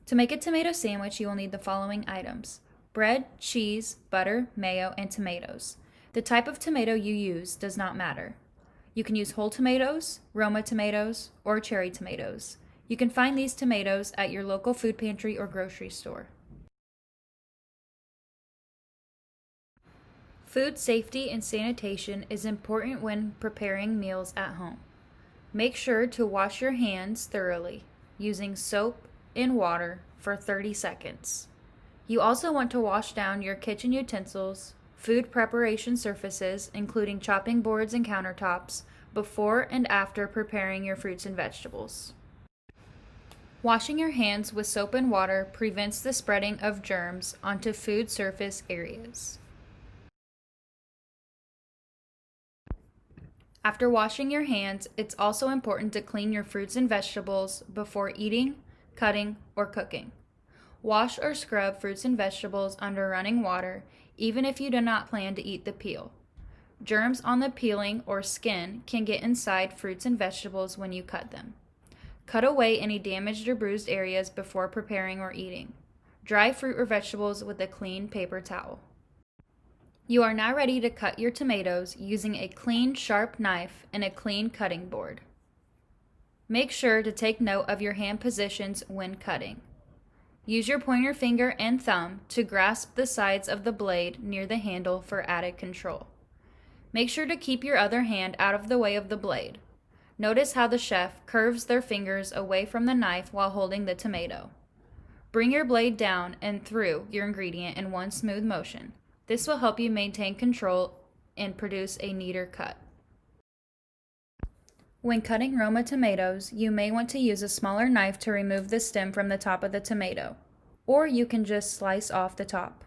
To make a tomato sandwich, you will need the following items: bread, cheese, butter, mayo, and tomatoes. The type of tomato you use does not matter. You can use whole tomatoes, Roma tomatoes, or cherry tomatoes. You can find these tomatoes at your local food pantry or grocery store. Food safety and sanitation is important when preparing meals at home. Make sure to wash your hands thoroughly using soap and water for 30 seconds. You also want to wash down your kitchen utensils, food preparation surfaces, including chopping boards and countertops, before and after preparing your fruits and vegetables. Washing your hands with soap and water prevents the spreading of germs onto food surface areas. After washing your hands, it's also important to clean your fruits and vegetables before eating, cutting, or cooking. Wash or scrub fruits and vegetables under running water, even if you do not plan to eat the peel. Germs on the peeling or skin can get inside fruits and vegetables when you cut them. Cut away any damaged or bruised areas before preparing or eating. Dry fruit or vegetables with a clean paper towel. You are now ready to cut your tomatoes using a clean, sharp knife and a clean cutting board. Make sure to take note of your hand positions when cutting. Use your pointer finger and thumb to grasp the sides of the blade near the handle for added control. Make sure to keep your other hand out of the way of the blade. Notice how the chef curves their fingers away from the knife while holding the tomato. Bring your blade down and through your ingredient in one smooth motion. This will help you maintain control and produce a neater cut. When cutting Roma tomatoes, you may want to use a smaller knife to remove the stem from the top of the tomato, or you can just slice off the top.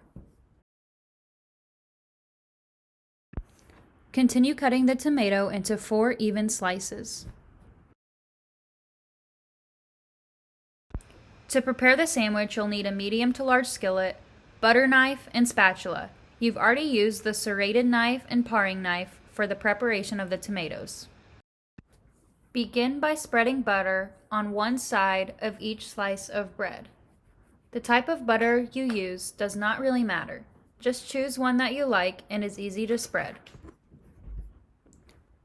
Continue cutting the tomato into 4 even slices. To prepare the sandwich, you'll need a medium to large skillet, butter knife, and spatula. You've already used the serrated knife and paring knife for the preparation of the tomatoes. Begin by spreading butter on one side of each slice of bread. The type of butter you use does not really matter. Just choose one that you like and is easy to spread.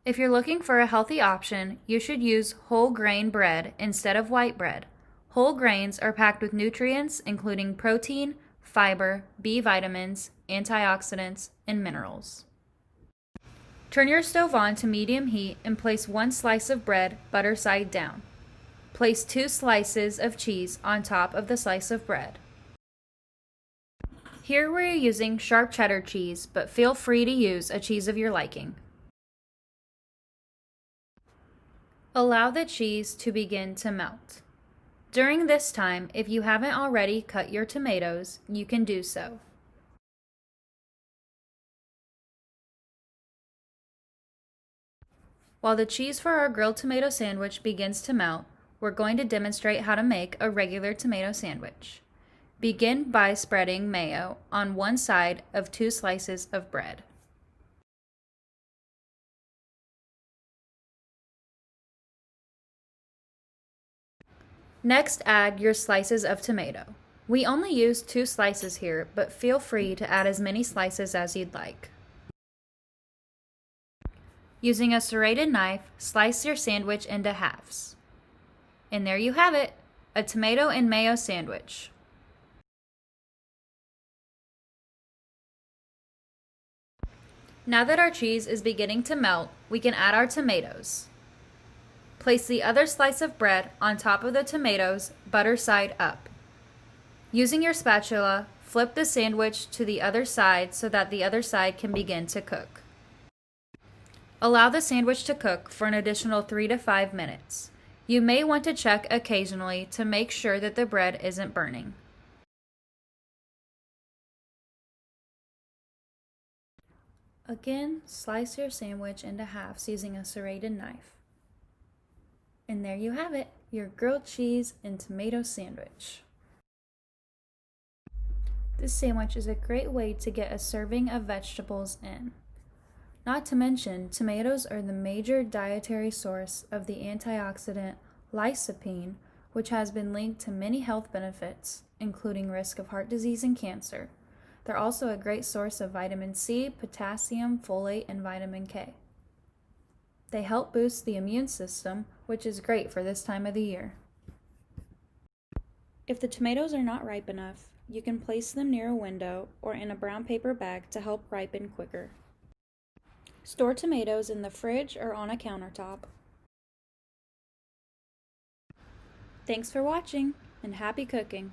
If you're looking for a healthy option, you should use whole grain bread instead of white bread. Whole grains are packed with nutrients including protein, fiber, B vitamins, antioxidants, and minerals. Turn your stove on to medium heat and place 1 slice of bread butter side down. Place 2 slices of cheese on top of the slice of bread. Here we're using sharp cheddar cheese, but feel free to use a cheese of your liking. Allow the cheese to begin to melt. During this time, if you haven't already cut your tomatoes, you can do so. While the cheese for our grilled tomato sandwich begins to melt, we're going to demonstrate how to make a regular tomato sandwich. Begin by spreading mayo on one side of 2 slices of bread. Next, add your slices of tomato. We only use 2 slices here, but feel free to add as many slices as you'd like. Using a serrated knife, slice your sandwich into halves. And there you have it, a tomato and mayo sandwich. Now that our cheese is beginning to melt, we can add our tomatoes. Place the other slice of bread on top of the tomatoes, butter side up. Using your spatula, flip the sandwich to the other side so that the other side can begin to cook. Allow the sandwich to cook for an additional 3 to 5 minutes. You may want to check occasionally to make sure that the bread isn't burning. Again, slice your sandwich into halves using a serrated knife. And there you have it, your grilled cheese and tomato sandwich. This sandwich is a great way to get a serving of vegetables in. Not to mention, tomatoes are the major dietary source of the antioxidant lycopene, which has been linked to many health benefits, including risk of heart disease and cancer. They're also a great source of vitamin C, potassium, folate, and vitamin K. They help boost the immune system, which is great for this time of the year. If the tomatoes are not ripe enough, you can place them near a window or in a brown paper bag to help ripen quicker. Store tomatoes in the fridge or on a countertop. Thanks for watching, and happy cooking!